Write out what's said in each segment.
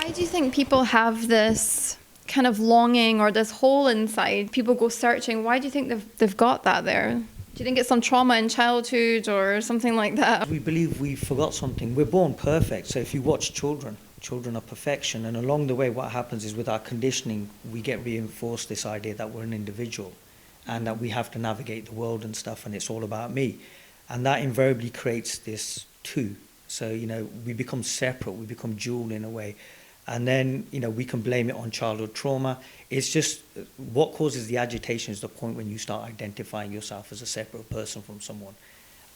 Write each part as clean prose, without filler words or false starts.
Why do you think people have this kind of longing or this hole inside? People go searching. Why do you think they've got that there? Do you think it's some trauma in childhood or something like that? We believe we forgot something. We're born perfect. So if you watch children are perfection. And along the way, what happens is with our conditioning, we get reinforced this idea that we're an individual and that we have to navigate the world and stuff, and it's all about me. And that invariably creates this two. So, we become separate, we become dual in a way. And then, we can blame it on childhood trauma. It's just what causes the agitation is the point when you start identifying yourself as a separate person from someone.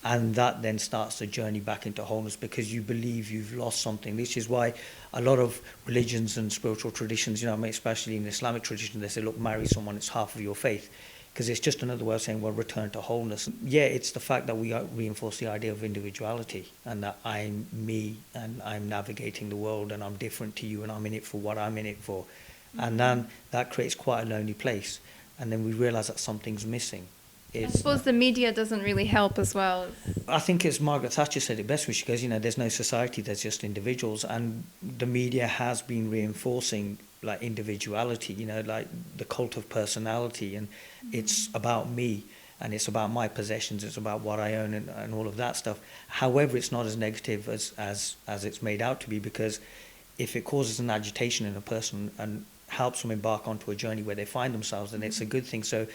And that then starts the journey back into wholeness because you believe you've lost something. This is why a lot of religions and spiritual traditions, especially in the Islamic tradition, they say, look, marry someone, it's half of your faith. Because it's just another way of saying, well, return to wholeness. Yeah, it's the fact that we reinforce the idea of individuality and that I'm me and I'm navigating the world and I'm different to you and I'm in it for what I'm in it for. And then that creates quite a lonely place. And then we realize that something's missing. I suppose the media doesn't really help as well. I think as Margaret Thatcher said it best, when she goes, there's no society, there's just individuals. And the media has been reinforcing like individuality, like the cult of personality. And it's about me and it's about my possessions, it's about what I own and all of that stuff. However, it's not as negative as it's made out to be, because if it causes an agitation in a person and helps them embark onto a journey where they find themselves, then it's a good thing. So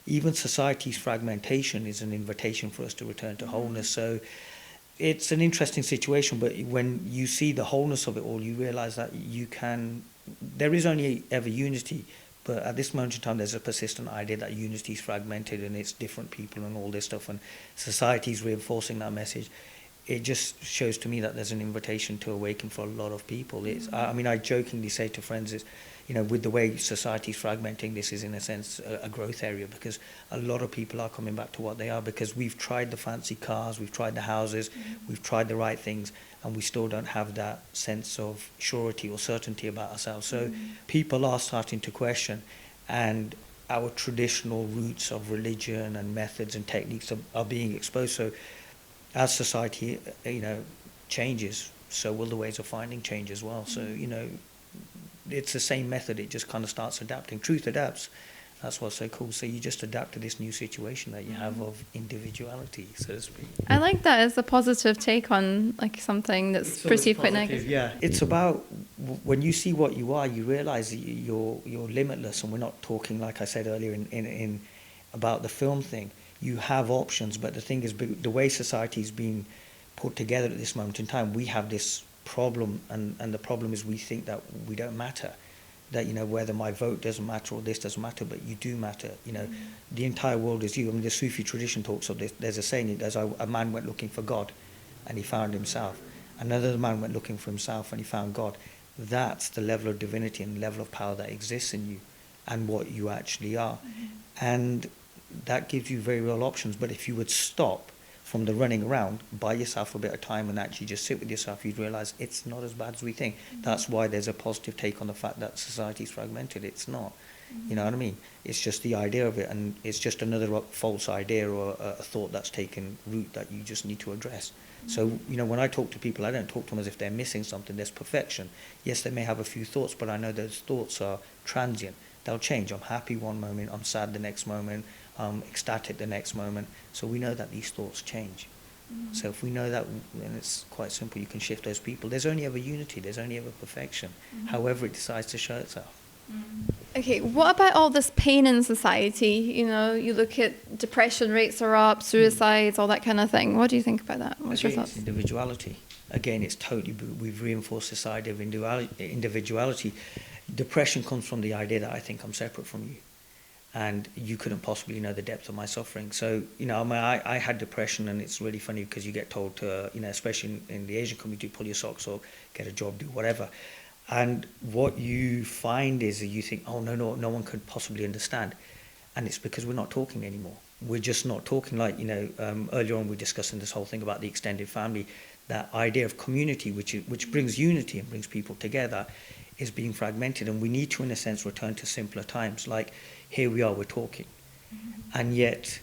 even society's fragmentation is an invitation for us to return to wholeness. So it's an interesting situation, but when you see the wholeness of it all, you realize that there is only ever unity, but at this moment in time, there's a persistent idea that unity is fragmented and it's different people and all this stuff, and society's reinforcing that message. It just shows to me that there's an invitation to awaken for a lot of people. I jokingly say to friends, with the way society's fragmenting, this is in a sense a growth area, because a lot of people are coming back to what they are, because we've tried the fancy cars, we've tried the houses, we've tried the right things, and we still don't have that sense of surety or certainty about ourselves. So people are starting to question, and our traditional roots of religion and methods and techniques are being exposed. So as society, changes, so will the ways of finding change as well. So, it's the same method, it just kind of starts adapting. Truth adapts. That's what's so cool. So you just adapt to this new situation that you have of individuality, so to speak. I like that as a positive take on like something that's perceived quite negative. Yeah, it's about when you see what you are, you realize that you're limitless, and we're not talking, like I said earlier, in about the film thing. You have options, but the thing is, the way society's been put together at this moment in time, we have this problem, and the problem is we think that we don't matter, that whether my vote doesn't matter or this doesn't matter, but you do matter. The entire world is you. I mean, the Sufi tradition talks of this. There's a saying, a man went looking for God and he found himself. Another man went looking for himself and he found God. That's the level of divinity and level of power that exists in you and what you actually are. And that gives you very real options. But if you would stop from the running around, buy yourself a bit of time and actually just sit with yourself, you'd realize it's not as bad as we think. That's why there's a positive take on the fact that society's fragmented. It's not. You know what I mean? It's just the idea of it, and it's just another false idea or a thought that's taken root that you just need to address. So, when I talk to people, I don't talk to them as if they're missing something. There's perfection. Yes, they may have a few thoughts, but I know those thoughts are transient. They'll change. I'm happy one moment, I'm sad the next moment, I'm ecstatic the next moment. So we know that these thoughts change. So if we know that, then it's quite simple. You can shift those people. There's only ever unity. There's only ever perfection, however it decides to show itself. Okay, what about all this pain in society? You look at depression rates are up, suicides, all that kind of thing. What do you think about that? What's your thoughts? It's individuality. Again, it's totally, we've reinforced this idea of individuality. Depression comes from the idea that I think I'm separate from you, and you couldn't possibly know the depth of my suffering. So, I had depression, and it's really funny because you get told to, especially in the Asian community, pull your socks up, get a job, do whatever. And what you find is that you think, oh, no one could possibly understand. And it's because we're not talking anymore. We're just not talking. Like, earlier on we were discussing this whole thing about the extended family, that idea of community, which brings unity and brings people together, is being fragmented. And we need to, in a sense, return to simpler times. Like, here we are, we're talking. And yet,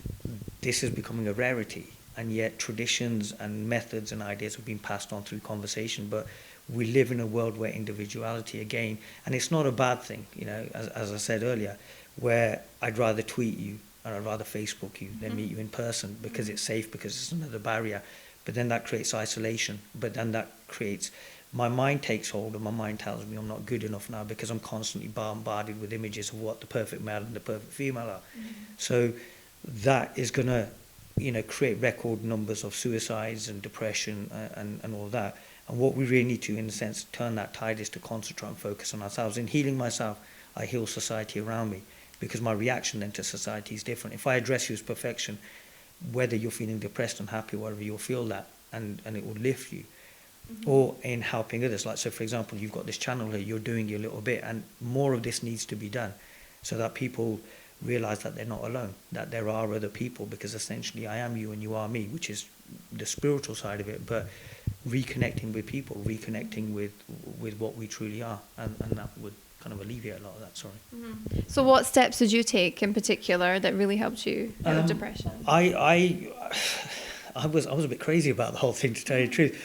this is becoming a rarity. And yet, traditions and methods and ideas have been passed on through conversation, but we live in a world where individuality again, and it's not a bad thing, you know, as I said earlier, where I'd rather tweet you and I'd rather Facebook you than meet you in person because it's safe, because it's another barrier. But then that creates isolation. But then that creates, my mind takes hold, and my mind tells me I'm not good enough now because I'm constantly bombarded with images of what the perfect male and the perfect female are. So that is going to, you know, create record numbers of suicides and depression and all that. And what we really need to, in a sense, turn that tide is to concentrate and focus on ourselves. In healing myself, I heal society around me, because my reaction then to society is different. If I address you as perfection, whether you're feeling depressed, unhappy, whatever, you'll feel that, and it will lift you. Or in helping others, like, so for example, you've got this channel here, you're doing your little bit, and more of this needs to be done so that people realize that they're not alone, that there are other people, because essentially I am you and you are me, which is the spiritual side of it, but reconnecting with people, reconnecting with what we truly are, and that would kind of alleviate a lot of that. Sorry. So what steps did you take in particular that really helped you out of depression? I was a bit crazy about the whole thing, to tell you the truth.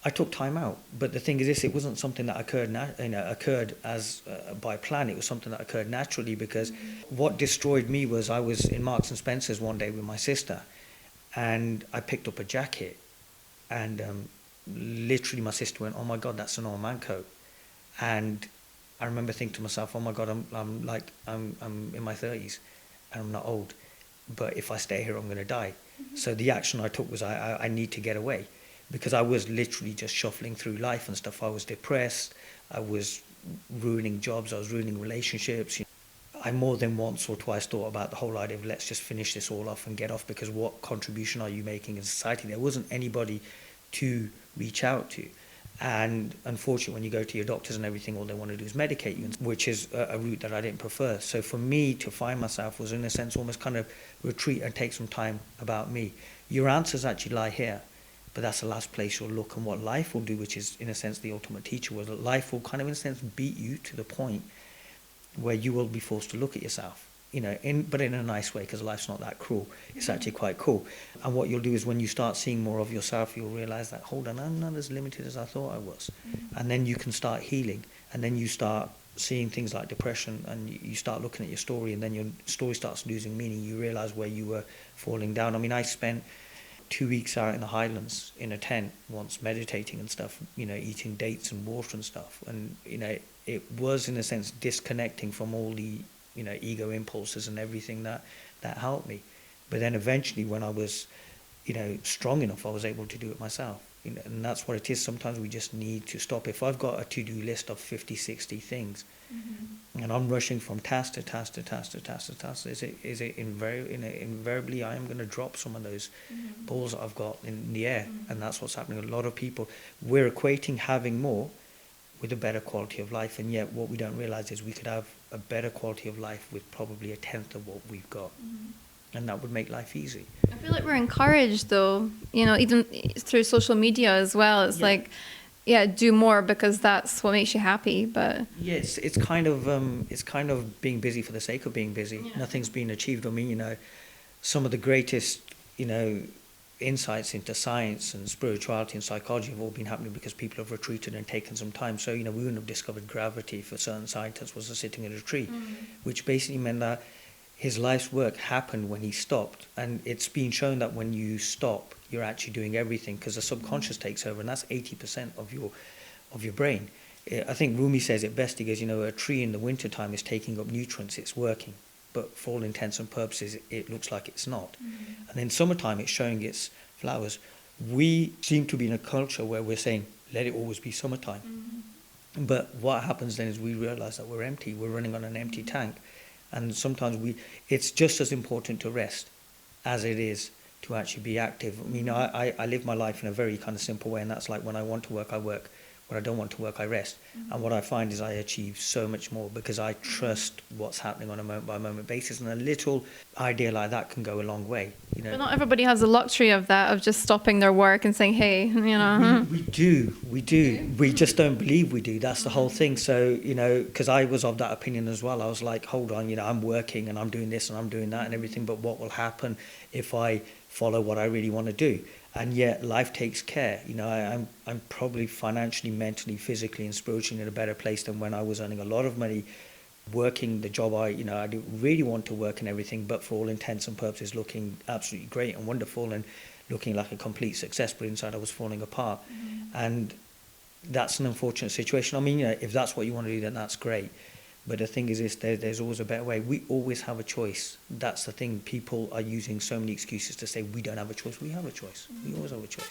I took time out, but the thing is this: it wasn't something that occurred as by plan. It was something that occurred naturally, because what destroyed me was I was in Marks and Spencer's one day with my sister, and I picked up a jacket, and literally my sister went, "Oh my God, that's an old man coat," and I remember thinking to myself, "Oh my God, I'm in my 30s, and I'm not old, but if I stay here, I'm going to die." So the action I took was I need to get away, because I was literally just shuffling through life and stuff. I was depressed. I was ruining jobs. I was ruining relationships. I more than once or twice thought about the whole idea of let's just finish this all off and get off, because what contribution are you making in society? There wasn't anybody to reach out to. And unfortunately, when you go to your doctors and everything, all they want to do is medicate you, which is a route that I didn't prefer. So for me to find myself was, in a sense, almost kind of retreat and take some time about me. Your answers actually lie here, but that's the last place you'll look. And what life will do, which is, in a sense, the ultimate teacher, was that life will kind of, in a sense, beat you to the point where you will be forced to look at yourself. You know, but in a nice way, because life's not that cruel. It's actually quite cool. And what you'll do is, when you start seeing more of yourself, you'll realize that, hold on, I'm not as limited as I thought I was. And then you can start healing, and then you start seeing things like depression, and you start looking at your story, and then your story starts losing meaning. You realize where you were falling down. I mean, I spent 2 weeks out in the Highlands in a tent once, meditating and stuff, you know, eating dates and water and stuff. And, you know, it was, in a sense, disconnecting from all the, you know, ego impulses and everything that helped me. But then eventually, when I was, you know, strong enough, I was able to do it myself. You know, and that's what it is. Sometimes we just need to stop. If I've got a to-do list of 50, 60 things, and I'm rushing from task to task to task to task to task, invariably I am going to drop some of those balls that I've got in the air. And that's what's happening. A lot of people, we're equating having more with a better quality of life, and yet what we don't realize is we could have a better quality of life with probably a tenth of what we've got. And that would make life easy. I feel like we're encouraged, though, you know, even through social media as well. It's like, do more because that's what makes you happy. But yes, it's kind of being busy for the sake of being busy. Nothing's been achieved. I mean, you know, some of the greatest, you know, insights into science and spirituality and psychology have all been happening because people have retreated and taken some time. So, you know, we wouldn't have discovered gravity if a certain scientist was sitting in a tree, which basically meant that his life's work happened when he stopped. And it's been shown that when you stop, you're actually doing everything, because the subconscious takes over, and that's 80% of your brain. I think Rumi says it best. He goes, you know, a tree in the wintertime is taking up nutrients, it's working, but for all intents and purposes, it looks like it's not. And in summertime, it's showing its flowers. We seem to be in a culture where we're saying, let it always be summertime. But what happens then is we realize that we're empty. We're running on an empty tank. And sometimes it's just as important to rest as it is to actually be active. I mean, I live my life in a very kind of simple way, and that's like, when I want to work, I work. When I don't want to work, I rest. And what I find is I achieve so much more because I trust what's happening on a moment-by-moment basis. And a little idea like that can go a long way. You know, but not everybody has the luxury of that, of just stopping their work and saying, hey, you know. We do. We just don't believe we do. That's the whole thing. So, you know, because I was of that opinion as well. I was like, hold on, you know, I'm working and I'm doing this and I'm doing that and everything. But what will happen if I follow what I really want to do. And yet life takes care. You know, I'm probably financially, mentally, physically and spiritually in a better place than when I was earning a lot of money, working the job I didn't really want to work and everything, but for all intents and purposes looking absolutely great and wonderful and looking like a complete success, but inside I was falling apart. And that's an unfortunate situation. I mean, you know, if that's what you want to do, then that's great. But the thing is there's always a better way. We always have a choice. That's the thing. People are using so many excuses to say we don't have a choice. We have a choice. We always have a choice.